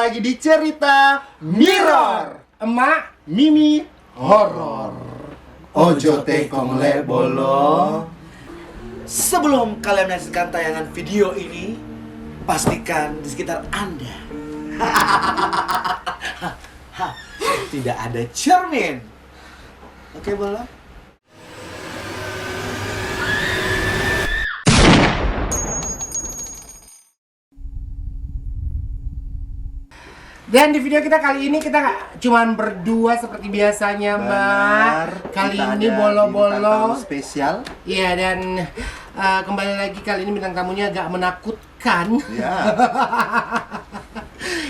lagi di cerita Mirror. Emak, Mimi Horor. Ojo tekong le bolo. Sebelum kalian menyaksikan tayangan video ini, pastikan di sekitar Anda tidak ada cermin. Oke, boleh? dan di video kita kali ini kita nggak cuman berdua seperti biasanya, Mbak. Kali Kita ini ada bolo-bolo. bintang tamu spesial. Iya, dan kembali lagi kali ini bintang tamunya agak menakutkan. Ya.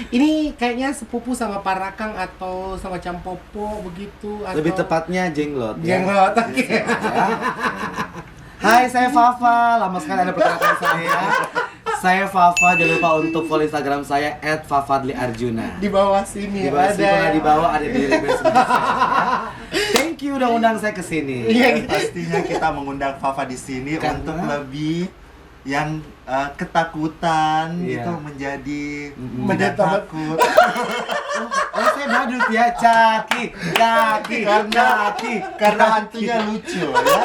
Ini kayaknya sepupu sama Parakang atau sama Campopo begitu atau Lebih tepatnya jenglot. Jenglot. Oke. Hai, saya Fafa. Lama sekali ada perkenalkan saya. Saya Fafa. Jangan lupa untuk follow Instagram saya @fafadliarjuna. Di bawah sini Di bawah sini, ada. di bawah ada di Thank you udah undang saya ke sini. Iya, Dan pastinya kita mengundang Fafa di sini Karena- untuk lebih yang ketakutan Iya. itu menjadi Menjadi tidak takut. Oh, saya badut ya, kaki. Karena hantunya lucu ya.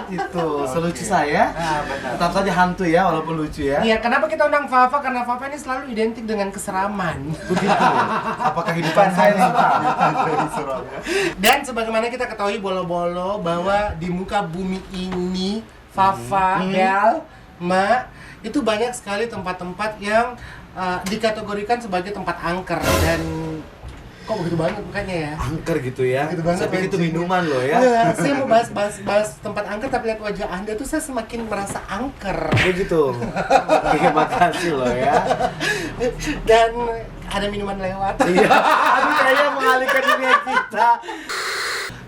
Itu, Oke. selucu saya. Nah, benar. Tetap saja hantu ya, walaupun lucu ya. Iya, kenapa kita undang Fafa? Karena Fafa ini selalu identik dengan keseraman. Begitu. Apakah kehidupan saya nih? Dari Surabaya. Dan sebagaimana kita ketahui bolo-bolo bahwa di muka bumi ini Fafa, Bel, Ma, itu banyak sekali tempat-tempat yang dikategorikan sebagai tempat angker dan kok begitu banget bukannya ya? Angker gitu ya. Gitu banget, Saya pikir itu anjing. minuman loh ya. Iya, saya mau bahas tempat angker tapi lihat wajah Anda tuh saya semakin merasa angker. Begitu. Oke, makasih loh ya. Dan ada minuman lewat. Iya. Aduh, kayaknya mengalihkan dunia kita.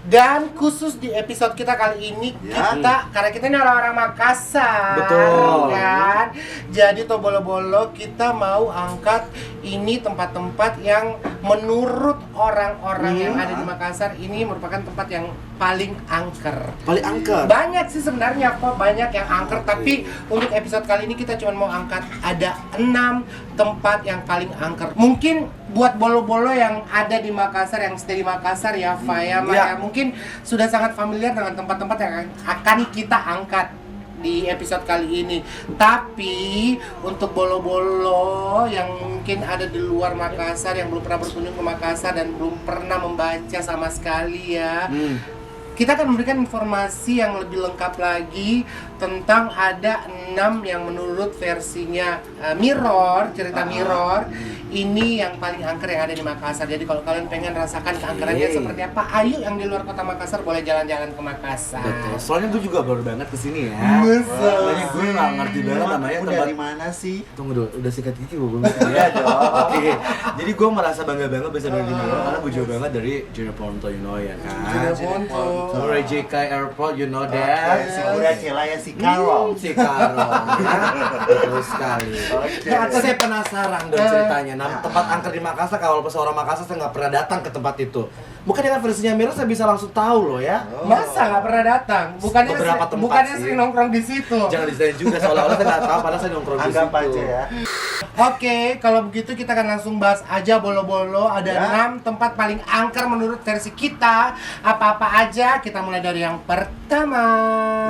Dan khusus di episode kita kali ini Ya. karena kita ini orang-orang Makassar, Betul. kan? Jadi to bolo-bolo kita mau angkat ini tempat-tempat yang menurut orang-orang yang ada di Makassar ini merupakan tempat yang paling angker. Paling angker. Banyak sih sebenarnya kok, banyak yang angker, tapi untuk episode kali ini kita cuma mau angkat ada 6 tempat yang paling angker. Mungkin buat bolo-bolo yang ada di Makassar, yang stay di Makassar ya, Faya, Ya. mungkin sudah sangat familiar dengan tempat-tempat yang akan kita angkat di episode kali ini. Tapi untuk bolo-bolo yang mungkin ada di luar Makassar, yang belum pernah berkunjung ke Makassar dan belum pernah membaca sama sekali ya, kita akan memberikan informasi yang lebih lengkap lagi tentang ada 6 yang menurut versinya Mirror, cerita Mirror ini yang paling angker yang ada di Makassar. Jadi kalau kalian pengen rasakan keangkerannya Yeay. seperti apa, ayo yang di luar kota Makassar boleh jalan-jalan ke Makassar. Betul. Soalnya gue juga baru banget kesini ya. Masa? Soalnya gue nggak ngerti banget namanya Kamu tempat. dari mana sih? Tunggu dulu, udah sikat gigi belum? Iya dong. Oke. Jadi gue merasa bangga banget bisa dari Mirror karena gue jauh banget dari Jeneponto, you know ya kan. Jeneponto. Dari JK Airport, you know Oke, that. si Kuda Celaya si Karong. Si Karong. Terus sekali. Oke. Nah, saya penasaran dong ceritanya. Nah, tempat angker di Makassar, kalau seorang Makassar saya nggak pernah datang ke tempat itu. Mungkin dengan versinya Mirror saya bisa langsung tahu loh ya. Masa nggak pernah datang? Bukannya Beberapa tempat bukannya sih. sering nongkrong di situ. Jangan disediain juga seolah-olah saya nggak tahu padahal saya nongkrong di situ. Anggap aja ya. Oke, kalau begitu kita akan langsung bahas aja bolo-bolo. Ada Ya. 6 tempat paling angker menurut versi kita. Apa-apa aja, kita mulai dari yang pertama.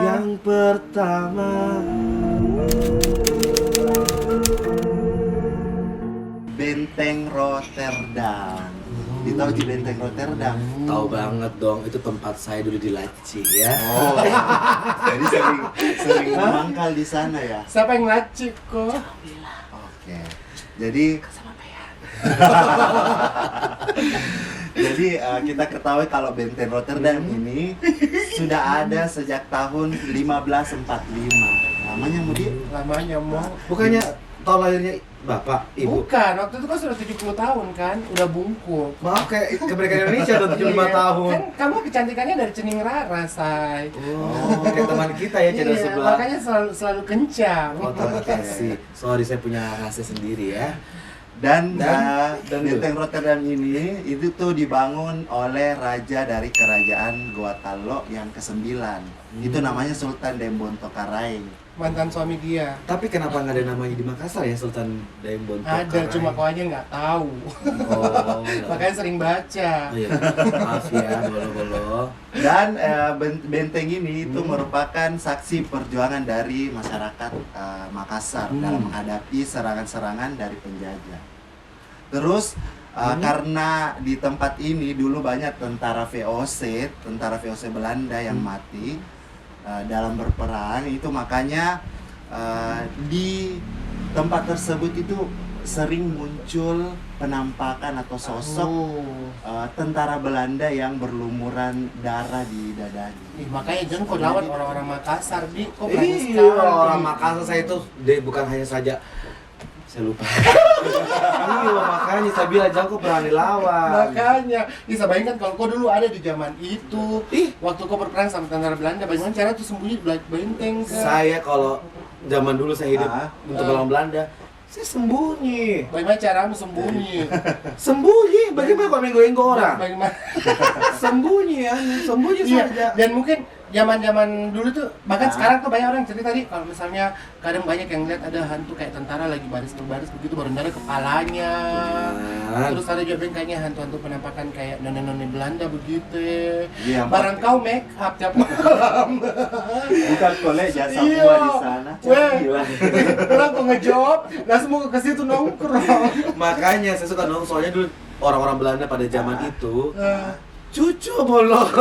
Yang pertama. Benteng Rotterdam. Ditahu di Benteng Rotterdam? Tahu banget dong, itu tempat saya dulu di Laci ya. Oh, jadi sering mangkal di sana ya. Siapa yang lacik kok? Oke. Jadi Jadi kita ketahui kalau Benteng Rotterdam ini sudah ada sejak tahun 1545. Namanya Mudi? Namanya mau. Bukannya tahun lahirnya Bapak, Ibu? Bukan, waktu itu kan sudah 70 tahun kan, udah bungkuk. Maaf, kayak kemerdekaan Indonesia udah 75 Iya. tahun. Kan kamu kecantikannya dari cening rara, say. Oh, kayak teman kita ya, channel Iya, sebelah. makanya selalu kencang. Oh, terima kasih. Sorry, saya punya rahasia sendiri ya. Dan Dan Benteng Rotterdam ini itu tuh dibangun oleh raja dari kerajaan Goa Talok yang ke-9. Itu namanya Sultan Dembonto Karaing. mantan suami dia. Tapi kenapa nggak ada namanya di Makassar ya, Sultan Daeng Bonto Ada, Karai? cuma kau aja nggak tahu. Oh, Makanya sering baca. oh iya. Maaf ya, bolo-bolo. Dan benteng ini itu merupakan saksi perjuangan dari masyarakat Makassar dalam menghadapi serangan-serangan dari penjajah. Terus karena di tempat ini dulu banyak tentara VOC Belanda yang mati dalam berperang, itu makanya di tempat tersebut itu sering muncul penampakan atau sosok tentara Belanda yang berlumuran darah di dadanya. Makanya jangan kau lawan orang-orang Makassar, di kok Iya, orang Makassar saya itu dia bukan hanya saja saya lupa. Iya, makanya saya bilang jangan kau berani lawan. Makanya, bisa bayangkan kalau kau dulu ada di zaman itu, waktu kau berperang sama tentara Belanda, bagaimana cara tuh sembunyi di benteng kan? Saya kalau zaman dulu saya hidup untuk melawan Belanda, saya sembunyi. Bagaimana caramu sembunyi? Sembunyi, bagaimana kalau menggoyang orang? Bagaimana? Sembunyi ya, sembunyi Iya, saja. dan mungkin zaman-zaman dulu tuh, bahkan sekarang tuh banyak orang cerita tadi kalau misalnya kadang banyak yang lihat ada hantu kayak tentara lagi baris berbaris begitu baru dari kepalanya. Terus ada juga yang kayaknya hantu-hantu penampakan kayak nenek-nenek Belanda begitu. Iya, Barang kau make up tiap malam. Bukan kolek jasa Iya. gua di sana. Weh. Gila. Orang kau ngejob, langsung mau ke situ nongkrong. Makanya saya suka nongkrong, soalnya dulu orang-orang Belanda pada zaman itu cucu bolong.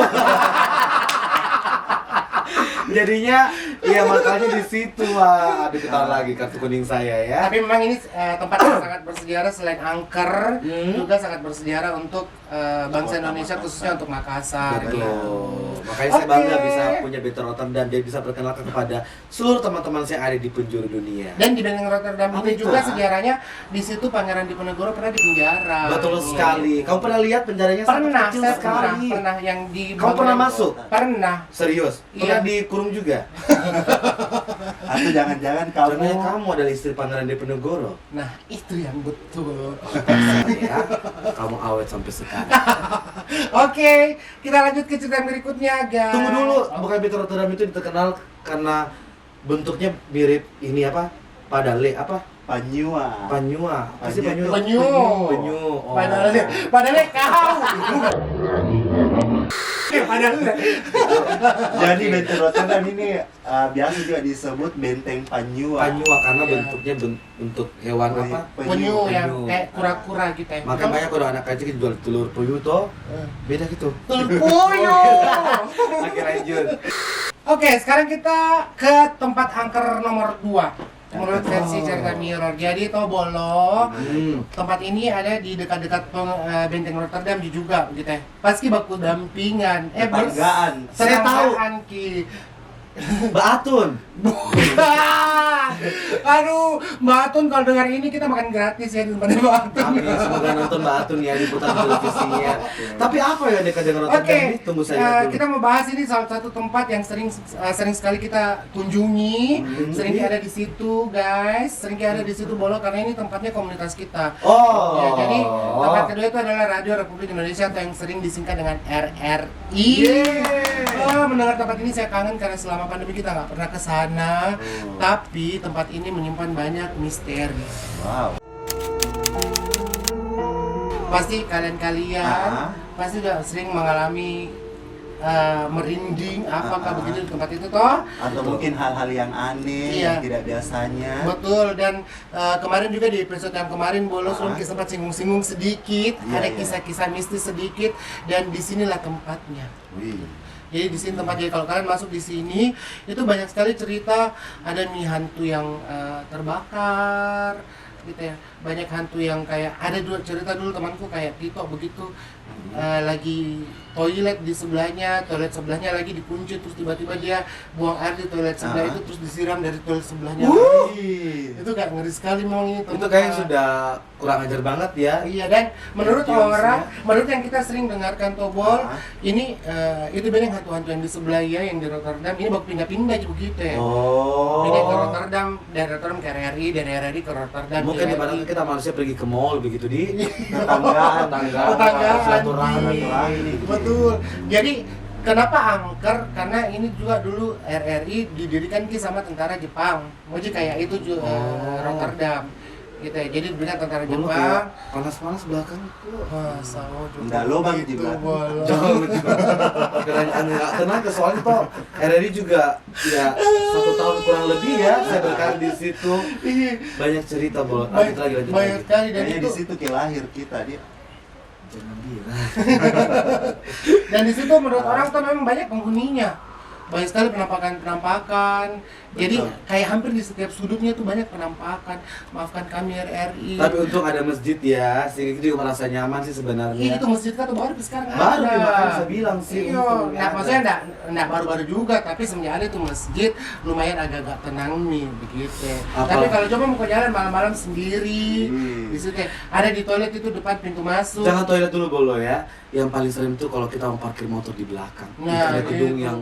Jadinya ya makanya di situ aduh ketahuan lagi kartu kuning saya ya. Tapi memang ini tempat yang sangat bersejarah selain angker, juga sangat bersejarah untuk bangsa Indonesia khususnya untuk Makassar. Betul. Makanya saya bangga Oke. bisa punya benteng Rotterdam dan bisa perkenalkan kepada seluruh teman-teman saya ada di penjuru dunia. Dan di benteng Rotterdam Apa itu itu? juga sejarahnya di situ Pangeran Diponegoro pernah dipenjara. Betul sekali. Kamu pernah lihat penjaranya sangat Pernah, kecil saya sekali. pernah yang di. Kamu pernah masuk? Pernah. Serius? Iya. Pernah dikurung juga? Atau jangan-jangan kamu Jangan kamu adalah istri Pangeran Diponegoro. Nah, itu yang betul. Ya, kamu awet sampai sekarang. Oke, kita lanjut ke cerita berikutnya, guys. Tunggu dulu, bukan benteng Rotterdam itu terkenal karena bentuknya mirip ini apa? Padale apa? Panyua. Panyua. Apa sih Panyu. Panyu? Penyu. Penyu. Oh. Padahal kau. Padahal. Jadi benteng Rotterdam ini biasa juga disebut benteng Panyua. Panyua karena Iya. bentuknya bentuk hewan apa? Penyu yang Penyu. kayak kura-kura gitu ya. Makanya banyak kalau anak kecil jual telur puyuh toh beda gitu. Telur puyuh. Oke lanjut. Oke, sekarang kita ke tempat angker nomor 2 menurut versi cerita Mirror. Jadi Tobolo, tempat ini ada di dekat-dekat benteng Rotterdam juga gitu ya. Pasti baku dampingan. Tetanggaan. Saya tahu. Mbak Atun. Aduh, Mbak Atun kalau dengar ini kita makan gratis ya di tempatnya Mbak Atun. Amin, semoga nonton Mbak Atun ya di putar televisinya. Tapi apa ya dekat dengan Rotterdam Oke, ini? Tunggu saya dulu. kita mau bahas ini salah satu tempat yang sering sekali kita kunjungi, sering ada di situ guys, sering ada di situ Bolo karena ini tempatnya komunitas kita. Oh. Ya, jadi tempat kedua itu adalah Radio Republik Indonesia atau yang sering disingkat dengan RRI. Mendengar tempat ini saya kangen karena selama pandemi kita nggak pernah ke sana, tapi tempat ini menyimpan banyak misteri. Wow. Pasti kalian pasti udah sering mengalami merinding apakah begitu di tempat itu toh? Atau mungkin hal-hal yang aneh Iya. yang tidak biasanya. Betul, dan kemarin juga di episode yang kemarin Bolos sempat singgung-singgung sedikit, Iya, ada iya. kisah-kisah mistis sedikit dan disinilah tempatnya. Wih. Jadi di sini tempatnya kalau kalian masuk di sini itu banyak sekali cerita ada nih hantu yang terbakar gitu ya. Banyak hantu yang kayak ada dulu cerita dulu temanku kayak Tito begitu lagi toilet di sebelahnya, toilet sebelahnya lagi dikunci terus tiba-tiba dia buang air di toilet sebelah itu terus disiram dari toilet sebelahnya. Wih. Itu kayak ngeri sekali memang ini Itu tempat. kayaknya sudah kurang ajar banget ya. Iya, dan menurut Religius, orang, menurut yang kita sering dengarkan Tobol, ini itu banyak hantu-hantu yang di sebelah ya, yang di Rotterdam, ini baru pindah-pindah juga begitu ya. Oh. Pindah ke Rotterdam, dari Rotterdam ke RRI, dari RRI ke Rotterdam. Mungkin ke ibaratnya kita manusia pergi ke mall begitu di Tetanggaan. Tetanggaan. silaturahmi. Silaturahmi. Betul. Jadi Kenapa angker? Karena ini juga dulu RRI didirikan sama tentara Jepang. Jadi kayak itu juga Rotterdam. Gitu ya. Jadi diberikan tentara Bolo Jepang. kayak panas-panas belakang tuh. Sama juga. Nggak lubang di Gitu, belakang. Bolo. Jauh juga. Keren nggak tenang ke soalnya toh RRI juga ya 1 tahun kurang lebih ya saya berkarir di situ. Banyak cerita Bolo. Lanjut lagi. Banyak sekali dan Kayaknya itu. di situ ke lahir kita dia. Jangan bilang. Dan di situ menurut orang tuh memang banyak penghuninya. Banyak sekali penampakan. Jadi Betul. kayak hampir di setiap sudutnya tuh banyak penampakan. Maafkan kami RRI. Tapi untung ada masjid ya, sehingga kita juga merasa nyaman sih sebenarnya. Iya, itu masjid kan tuh baru sekarang Baru ada. makanya saya bilang sih, Iya, untung nah ada. maksudnya enggak baru-baru juga, tapi semenjak ada tuh masjid lumayan agak-agak tenang nih begitu. Apa? Tapi kalau coba mau ke jalan malam-malam sendiri, Hmm. di situ kayak ada di toilet itu depan pintu masuk. Jangan toilet dulu Bolo ya. Yang paling sering tuh kalau kita mau parkir motor di belakang. Nah, Ada gedung itu. yang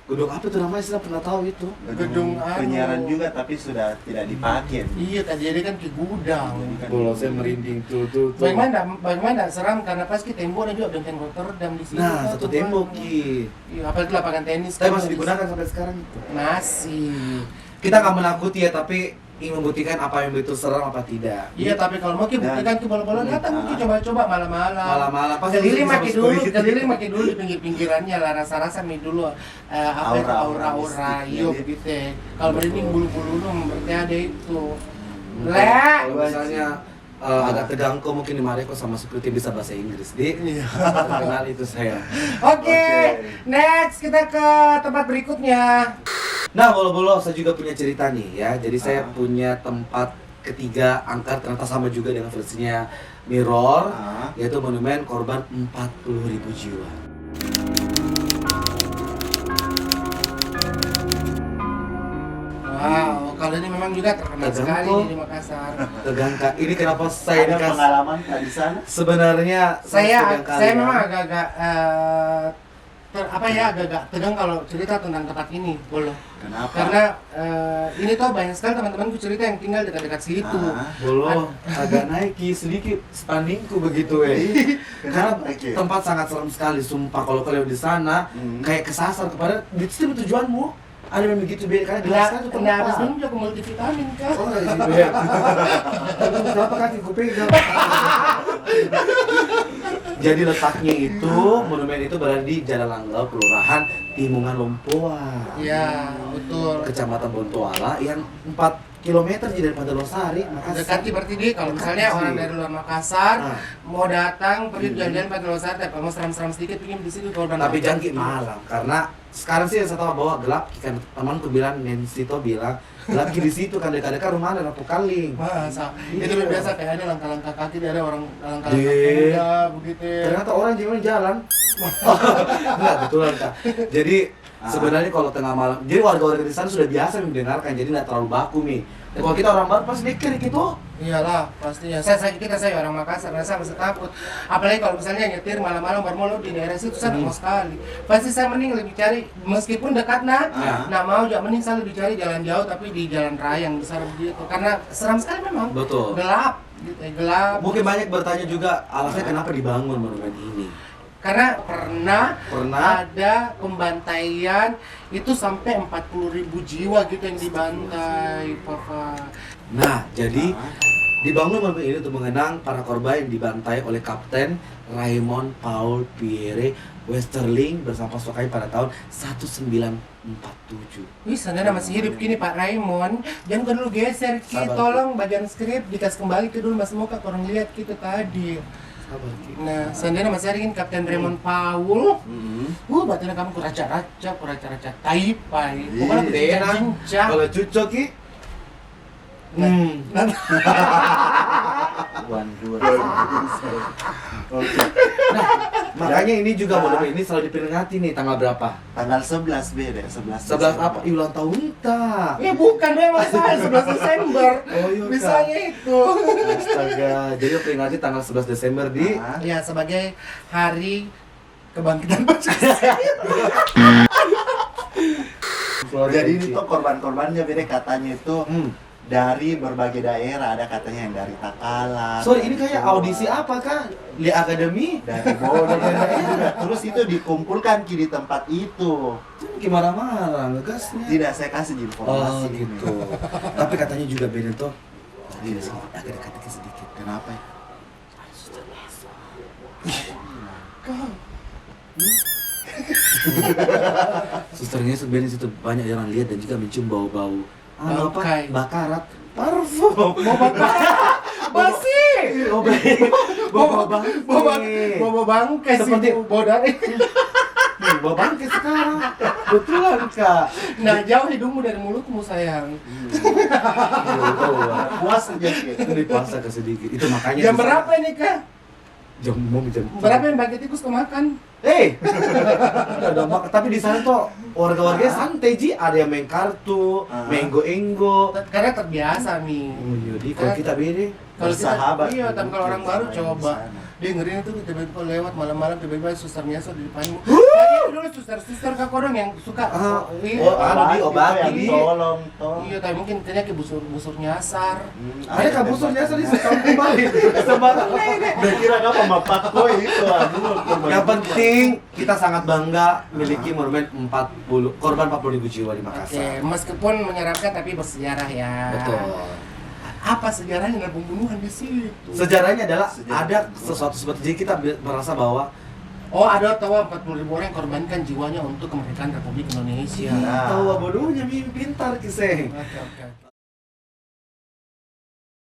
gedung apa tuh namanya saya pernah tahu itu. Gedung anu. penyiaran juga tapi sudah tidak dipakai. Iya, tadi dia kan ke gudang. Jadi kan Bolo saya merinding tuh. Bagaimana seram karena pas kita temboknya juga benteng Rotterdam di sini. Nah, satu tembok Ki. Iya, apalagi lapangan tenis. Tapi kan masih di- digunakan sampai sekarang itu. Masih. Kita nggak menakuti ya, tapi ingin membuktikan apa yang itu seram apa tidak. Iya, tapi kalau mau buktikan tuh bola-bola datang mungkin coba-coba malam-malam. Malam-malam pas Keliling sama maki story. dulu, keliling maki dulu di pinggir-pinggirannya lah, rasa-rasa mi dulu apa itu aura-aura mistiknya yuk dia. gitu. Kalau merinding bulu-bulu lu berarti ada itu. Kalau Le. misalnya agak tegang kok mungkin di Mareko sama security bisa bahasa Inggris. Di Iya. terkenal itu saya. Oke, next kita ke tempat berikutnya. Nah, bolo-bolo saya juga punya cerita nih ya. Jadi saya Ah. punya tempat ketiga angkat ternyata sama juga dengan versinya Mirror, Ah. yaitu monumen korban 40.000 jiwa. Wow, kalau ini memang juga terkenal Tegang sekali kok. nih di Makassar. Tegang Kak. Ini kenapa saya Ada dikasih? pengalaman Kak di sana? Sebenarnya tegang kali Saya ya. memang agak-agak agak-agak tegang kalau cerita tentang tempat ini, Bolo. Kenapa? Karena ini tuh banyak sekali teman-temanku cerita yang tinggal dekat-dekat situ. Ah. Bolo agak naik Ki, sedikit spandingku begitu Karena Kenapa, Ki? tempat sangat serem sekali sumpah kalau kalian di sana kayak kesasar kepada di situ tujuanmu. Ada yang begitu beda karena Nggak, jelaskan itu nggak habis minum juga multivitamin kan? Oh, dari situ ya. Kenapa kaki ku pegang? Jadi letaknya itu, monumen itu berada di Jalan Langgau, Kelurahan Timungan Lompoa. Iya, betul. Kecamatan Bontoala yang 4 km dari Pantai Losari, Makassar. Dekati berarti dia kalau misalnya Dekati. orang dari luar Makassar Nah. mau datang pergi jalan-jalan pada Losar, tapi mau seram-seram sedikit pingin di situ kalau udah Tapi jangan malam karena sekarang sih saya tahu bahwa gelap kan temanku bilang Nancy to bilang gelap di situ kan dekat-dekat rumah ada lampu kaling. Masa, Iya. itu biasa kayak ada langkah-langkah kaki, ada orang langkah-langkah Iya. kuda begitu. Ternyata orang jalan. Enggak betulan Kak. Jadi sebenarnya kalau tengah malam, jadi warga-warga di sana sudah biasa mendengarkan, jadi nggak terlalu baku nih. Dan kalau kita orang baru pasti mikir gitu. Iyalah, pastinya. Saya orang Makassar, saya masih takut. Apalagi kalau misalnya nyetir malam-malam bermulu di daerah situ, saya mau sekali. Pasti saya mending lebih cari, meskipun dekat Ah. nah mau juga mending saya lebih cari jalan jauh tapi di jalan raya yang besar begitu. Karena seram sekali memang. Betul. Gelap, gitu, gelap. Mungkin banyak bertanya juga alasannya kenapa dibangun monumen ini. Karena pernah Pernah ada pembantaian itu sampai 40.000 jiwa gitu yang dibantai, Papa. Nah, jadi dibangun monumen ini untuk mengenang para korban yang dibantai oleh Kapten Raymond Paul Pierre Westerling bersama pasukan pada tahun 1947. Wih, Sandana masih hidup kini Pak Raymond. Jangan ke dulu geser Ki, Sabar, Ki. tolong bagian skrip dikasih kembali ke dulu Mas Muka orang lihat kita tadi. Sabar, Ki. Nah, Sandana masih ada ini Kapten Raymond Paul. Hmm. Batin kamu kuraca-raca taipai. Pokoknya Ih, bercincang-cincang. Kalau cucok Ki. Oke. Nah, makanya ini juga monumen ini selalu diperingati nih tanggal berapa? Tanggal 11 beda, 11. 11 apa? Ih, ulang tahun tak. Bukan memang saya 11 Desember. Oh, iya, Kak. Bisanya itu. Astaga, jadi peringati tanggal 11 Desember di Ah. Ya, sebagai hari kebangkitan Pancasila. Jadi ini tuh korban-korbannya beda katanya itu dari berbagai daerah, ada katanya yang dari Takala. Sorry, ini kayak Papua, audisi apa kah? Li Akademi? dari Bodo juga. Terus itu dikumpulkan di tempat itu. Gimana marah ngegasnya? Tidak, saya kasih informasi. Oh gitu. Tapi katanya juga Benito Iya. agak dekat sedikit. Kenapa ya? Susternya sebenarnya situ banyak orang lihat dan juga mencium bau-bau Bangkai. bakarat, parfum. Mau bakar basi. Oh, bau bangkai. Bobo bangkai sih, Seperti- bobo dari. Bau bangkai sekarang. Betulan kak. Nah, jauh hidungmu dari mulutmu sayang. Puas aja gitu. Itu dipaksa ke sedikit. Itu makanya. Jam berapa ini kah? Jam Berapa yang bagi tikus kau makan? Udah tapi di sana tuh warga-warganya santai Ji, ada yang main kartu, main go-enggo. Karena terbiasa nih. Oh iya, Di, kalau kita beda. Kalau kita, Bersahabat iya, tapi kalau orang baru gitu, coba di sana. dengerin itu tiba-tiba lewat malam-malam tiba-tiba suster nyasar di depanmu. Lagi dulu suster kak orang yang suka. Iya, Obat, yang Di. tolong. Iya, tapi mungkin ternyata ke busur nyasar. Ada kan busurnya tadi sekali kembali. Sembarang. Udah kira apa mapak koi itu, aduh. Yang penting kita sangat bangga memiliki monumen korban 40.000 jiwa di Oke, Makassar. meskipun menyeramkan tapi bersejarah ya. Betul. Apa sejarahnya dari pembunuhan di situ? Sejarahnya adalah Sejarah. ada sesuatu seperti kita merasa bahwa Oh, ada tahu 40.000 orang yang korbankan jiwanya untuk kemerdekaan Republik Indonesia. Nah. tahu bodohnya mimpi pintar kisah. Oke.